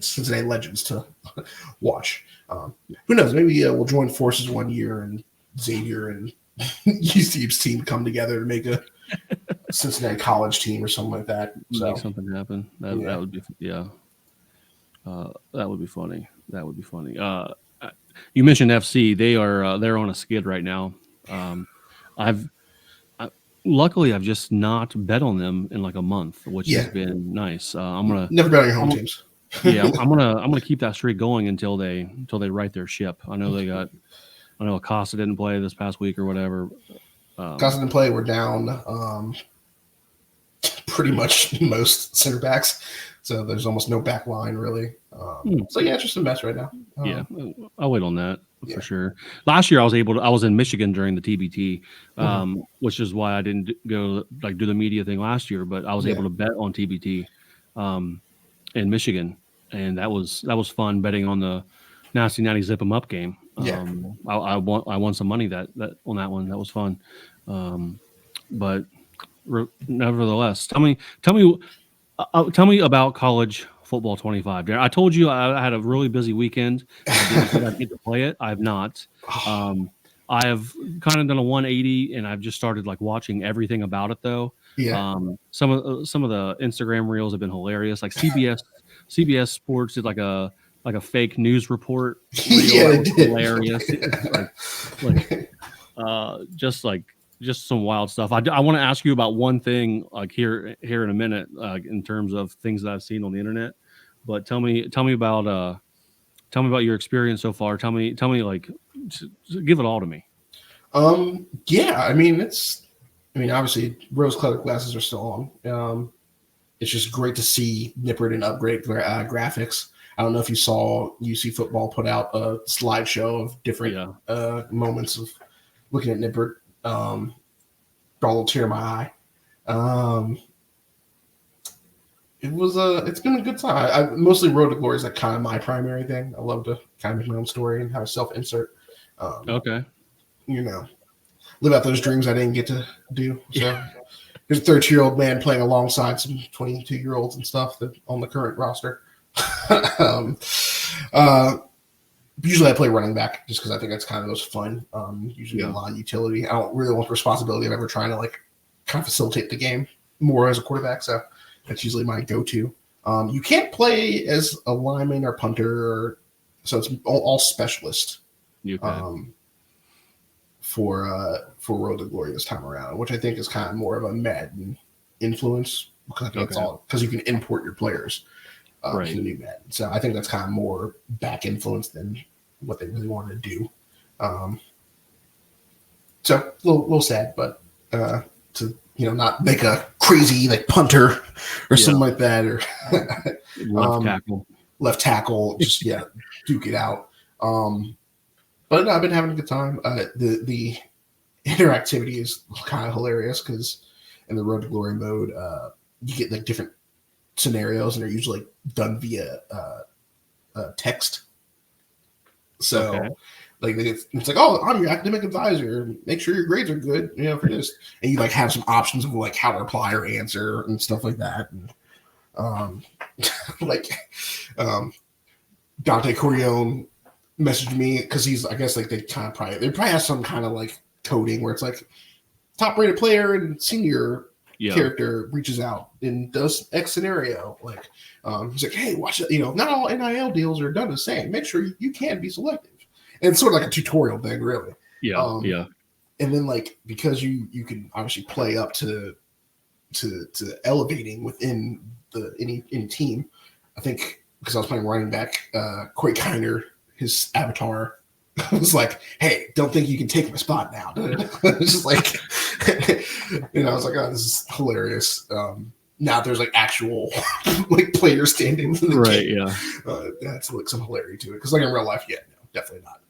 Cincinnati legends to watch. Who knows? Maybe we'll join forces one year and Xavier and UC's team come together to make a Cincinnati college team or something like that. So make something happen. That would be that would be funny. That would be funny. You mentioned FC. They're on a skid right now. Luckily, I've just not bet on them in like a month, which has been nice. I'm gonna never bet on your home teams. I'm gonna keep that streak going until they right their ship. I know Acosta didn't play this past week or whatever. Acosta didn't play. We're down pretty much most center backs, so there's almost no back line really. So it's just a mess right now. I'll wait on that for sure. Last year I was in Michigan during the TBT, which is why I didn't go do the media thing last year, but I was able to bet on TBT in Michigan, and that was fun betting on the Nasty Nati Zip 'em Up game. I won some money that on that one. That was fun. But nevertheless, tell me about college football 25. I told you I had a really busy weekend. I didn't get to play it. I have not. I have kind of done a 180, and I've just started watching everything about it though. Some of the Instagram reels have been hilarious. Like CBS Sports did like a fake news report. They did. Hilarious. Just some wild stuff. I want to ask you about one thing here in a minute in terms of things that I've seen on the internet. But tell me about your experience so far. Tell me give it all to me. Obviously rose-colored glasses are still on. It's just great to see Nippert and upgrade graphics. I don't know if you saw UC football put out a slideshow of different moments of looking at Nippert. Brought a little tear in my eye. It's been a good time. I mostly Road to Glory is kind of my primary thing. I love to kind of make my own story and have a self-insert. Okay. Live out those dreams I didn't get to do. So there's a 32-year-old man playing alongside some 22-year-olds and stuff on the current roster. Usually I play running back just because I think that's kind of most fun. Usually a lot of utility. I don't really want the responsibility of ever trying to kind of facilitate the game more as a quarterback. So that's usually my go-to. You can't play as a lineman or punter, so it's all specialist for Road to Glory this time around, which I think is kind of more of a Madden influence because I think it's all because you can import your players. To the new Madden. So I think that's kind of more back influence than what they really wanted to do. So a little sad, but to not make a crazy punter or something like that, or left tackle, just duke it out. But no, I've been having a good time. The interactivity is kind of hilarious because in the Road to Glory mode, you get different scenarios, and they're usually done via text. So, it's oh, I'm your academic advisor. Make sure your grades are good, for this. And you have some options of how to reply or answer and stuff like that. And Dante Corleone messaged me because he's, I guess, they probably have some kind of coding where it's top rated player and senior character reaches out and does X scenario. He's hey, watch it. Not all NIL deals are done the same. Make sure you can be selective. And it's sort of a tutorial thing, really. And then because you can obviously play up to elevating within any team. I think because I was playing running back, Corey Kiner, his avatar was like, "Hey, don't think you can take my spot now." It's just like, I was like, "Oh, this is hilarious." Now there's like actual like players standing in the game. Yeah. That's like some hilarity to it because like in real life, no, definitely not.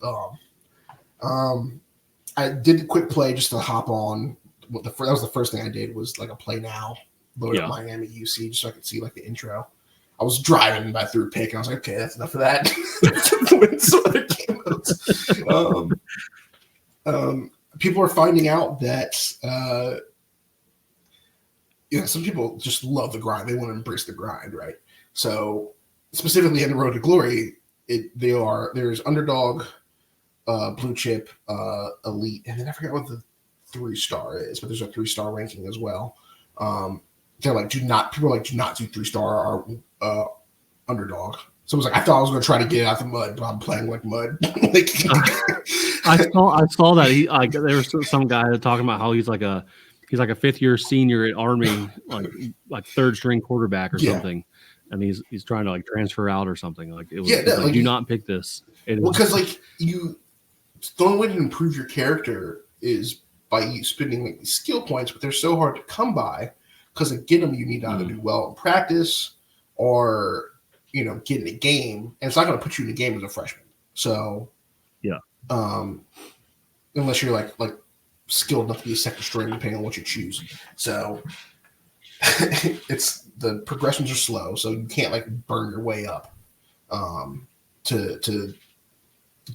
I did a quick play just to hop on. That was the first thing I did was like a play now, load up Miami UC just so I could see like the intro. I was driving by through a pick and I was like, okay, that's enough of that. Some other game modes. People are finding out that some people just love the grind. They want to embrace the grind, right? So specifically in the Road to Glory, there's underdog, blue chip, elite, and then I forgot what the 3-star is, but there's a 3-star ranking as well. They're like, do not do 3-star or underdog. So it was like, I thought I was going to try to get out the mud, but I'm playing like mud. I saw that there was some guy talking about how he's like a 5th-year senior at Army, like 3rd-string quarterback or something, and he's trying to like transfer out or something. Like it was, like, do not pick this. Because like the only way to improve your character is by you spending like these skill points, but they're so hard to come by because to get them you need to either do well in practice or get in a game, and it's not going to put you in a game as a freshman. So unless you're like skilled enough to be a second string, depending on what you choose. So the progressions are slow, so you can't like burn your way up to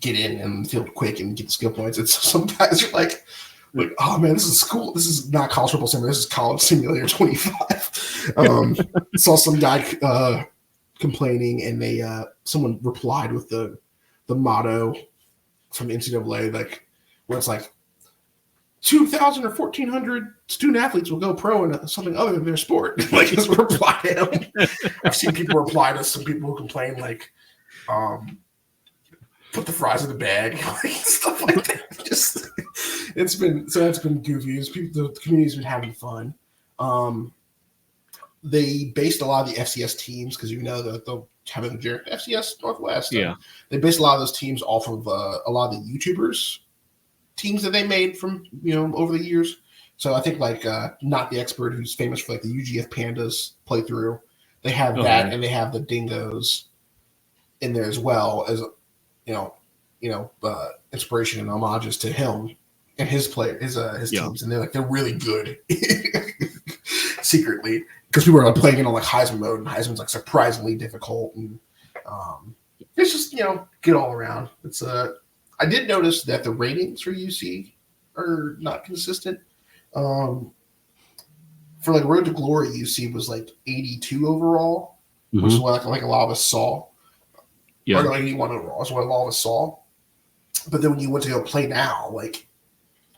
get in and field quick and get the skill points. It's some guys are like, oh man, this is cool. This is not College Football Simulator. This is College Simulator 25. Saw some guy complaining, and someone replied with the motto from NCAA, like where it's like 2,000 or 1,400 student athletes will go pro in something other than their sport. Like just reply to him. I've seen people reply to some people who complain like, put the fries in the bag, like stuff like that. Just it's been goofy. The community's been having fun. They based a lot of the FCS teams because that they'll have a generic FCS Northwest. Yeah, they based a lot of those teams off of a lot of the YouTubers teams that they made from over the years. So I think like Not the Expert, who's famous for like the UGF Pandas playthrough, they have that, and they have the Dingoes in there as well as inspiration and homages to him and his teams, and they're really good secretly because people are like playing it on like Heisman mode, and Heisman's like surprisingly difficult, and it's just good all around. It's I did notice that the ratings for UC are not consistent. For like Road to Glory, UC was like 82 overall, which is what like a lot of us saw. Yeah, or 81 overall is what a lot of us saw. But then when you went to go play now, like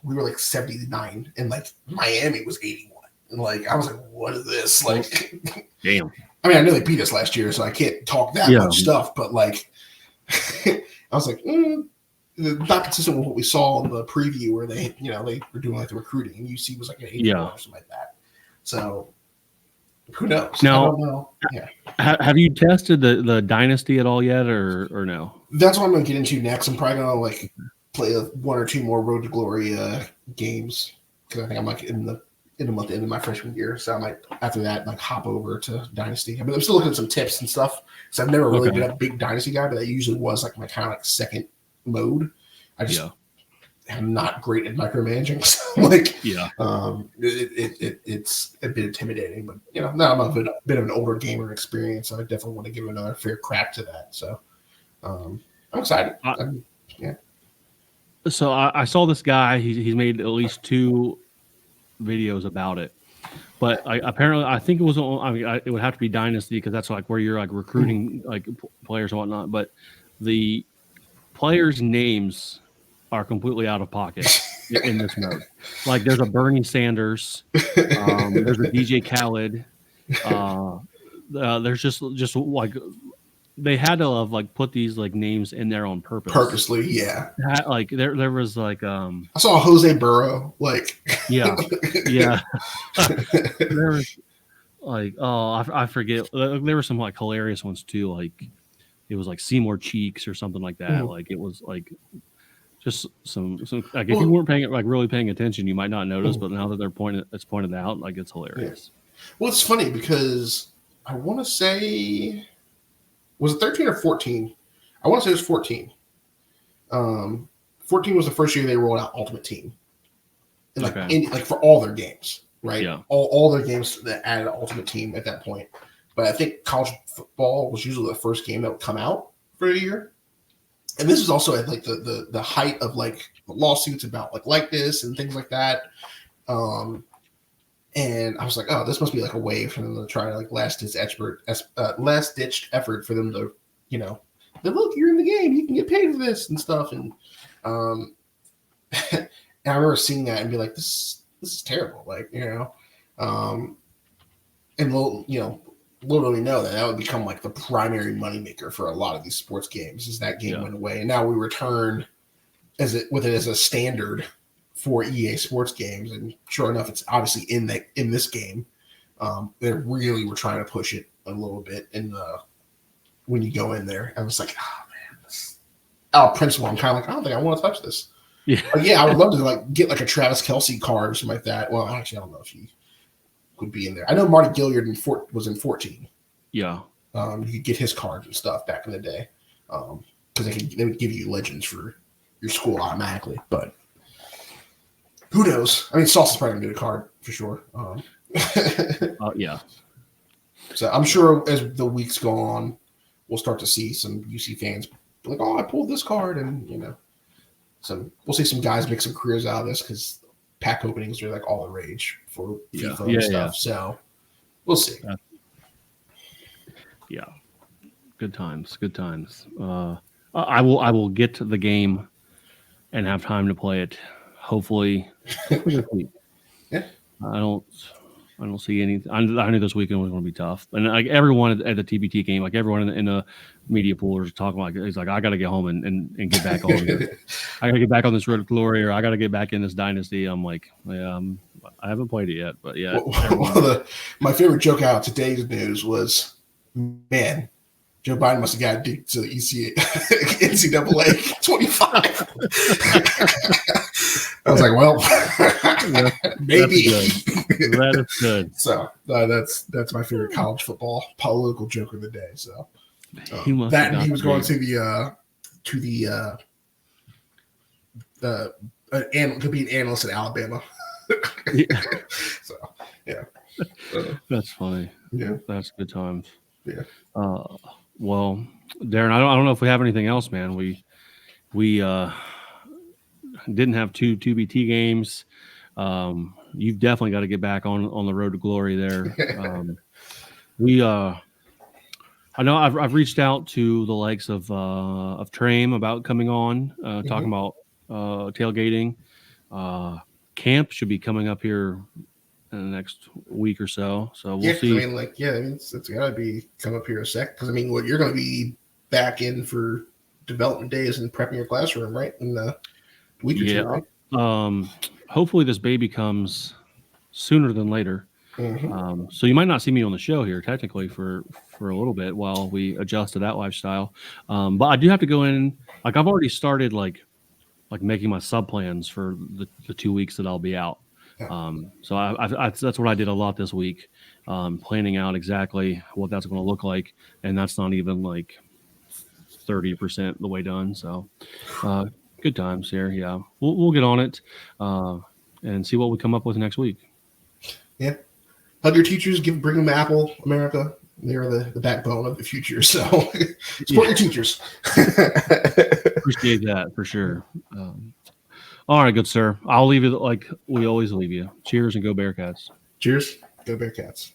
we were like 79, and like Miami was 81, and like I was like, what is this? Like, damn. I mean, I know they beat us last year, so I can't talk that much stuff. But like, I was like, not consistent with what we saw in the preview where they were doing like the recruiting, and UC was like an 81 or something like that. So who knows? Now, I don't know. Yeah. Have you tested the Dynasty at all yet, or no? That's what I'm going to get into next. I'm probably going to like play 1 or 2 more Road to Glory games because I think I'm like in the month end of my freshman year. So I might after that like hop over to Dynasty. I mean, I'm still looking at some tips and stuff because I've never really been a big Dynasty guy, but that usually was like my kind of like second mode. I just am not great at micromanaging. So like, it's a bit intimidating, but now I'm a bit of an older gamer experience. So I definitely want to give another fair crack to that. So I'm excited. So I saw this guy. He's made at least 2 videos about it, but apparently I think it was. It would have to be Dynasty because that's like where you're like recruiting like players and whatnot. But the players' names are completely out of pocket in this mode. Like there's a Bernie Sanders, there's a DJ Khaled. There's just like they had to have like put these like names in there on purpose. Purposely, yeah. Like there was like I saw Jose Burrow, like yeah. There was like I forget. There were some like hilarious ones too. Like it was like Seymour Cheeks or something like that. Mhm. Like it was like just some like if you weren't really paying attention, you might not notice. But now that it's pointed out, like it's hilarious. Well, it's funny because I want to say, was it 13 or 14? I want to say it was 14. 14 was the first year they rolled out Ultimate Team, and like for all their games, right? Yeah. All their games that added Ultimate Team at that point. But I think college football was usually the first game that would come out for a year. And this is also at like the height of like lawsuits about like likeness and things like that. And I was like, oh, this must be like a way for them to try to like last ditched effort for them to, you know, look, you're in the game, you can get paid for this and stuff. And and I remember seeing that and be like, this is terrible, like, you know, and little do we know that would become like the primary moneymaker for a lot of these sports games. Is that game went away, and now we return as a standard for EA Sports games, and sure enough, it's obviously in this game. They really were trying to push it a little bit, and when you go in there, I was like, oh man, out of principle, I'm kind of like, I don't think I want to touch this. Yeah, I would love to like get like a Travis Kelce card or something like that. Well, actually, I don't know if he would be in there. I know Marty Gilliard was in 14. Yeah, you could get his cards and stuff back in the day, because they would give you legends for your school automatically, but. Who knows? I mean, Sauce is probably going to get a card for sure. Yeah. So I'm sure as the weeks go on, we'll start to see some UC fans be like, oh, I pulled this card. And, you know, we'll see some guys make some careers out of this because pack openings are like all the rage for FIFA and stuff. Yeah. So we'll see. Yeah. Good times. I will get to the game and have time to play it. Hopefully this week. Yeah. I don't see anything. I knew this weekend was going to be tough, and like everyone at the TBT game, like everyone in the media pool was talking like, he's like, I got to get home and get back on. I got to get back on this Road to Glory, or I got to get back in this Dynasty. I'm like, yeah, I haven't played it yet, but yeah. My favorite joke out of today's news was, man, Joe Biden must have got addicted to the NCAA 25. I was like, well, maybe. That is good. So that's my favorite college football political joke of the day. So he was going to be an analyst at Alabama. Yeah. So yeah, that's funny. Yeah, that's good times. Yeah. Well, Darin, I don't know if we have anything else, man. We didn't have two TBT games. You've definitely got to get back on the Road to Glory there. I know I've reached out to the likes of Trame about coming on, talking about tailgating. Camp should be coming up here in the next week or so. So we'll see. I mean, it's got to be come up here a sec, because I mean, you're going to be back in for development days and prepping your classroom, right? In a week or two, right? Hopefully this baby comes sooner than later. Mm-hmm. So you might not see me on the show here technically for a little bit while we adjust to that lifestyle. But I do have to go in. Like I've already started like making my sub plans for the 2 weeks that I'll be out. Yeah. So I that's what I did a lot this week, planning out exactly what that's going to look like, and that's not even like 30% the way done. So good times here. Yeah, we'll get on it and see what we come up with next week. Yeah, hug your teachers. Bring them Apple, America. They're the backbone of the future. So support your teachers. Appreciate that for sure. All right, good sir. I'll leave you like we always leave you. Cheers and go Bearcats. Cheers. Go Bearcats.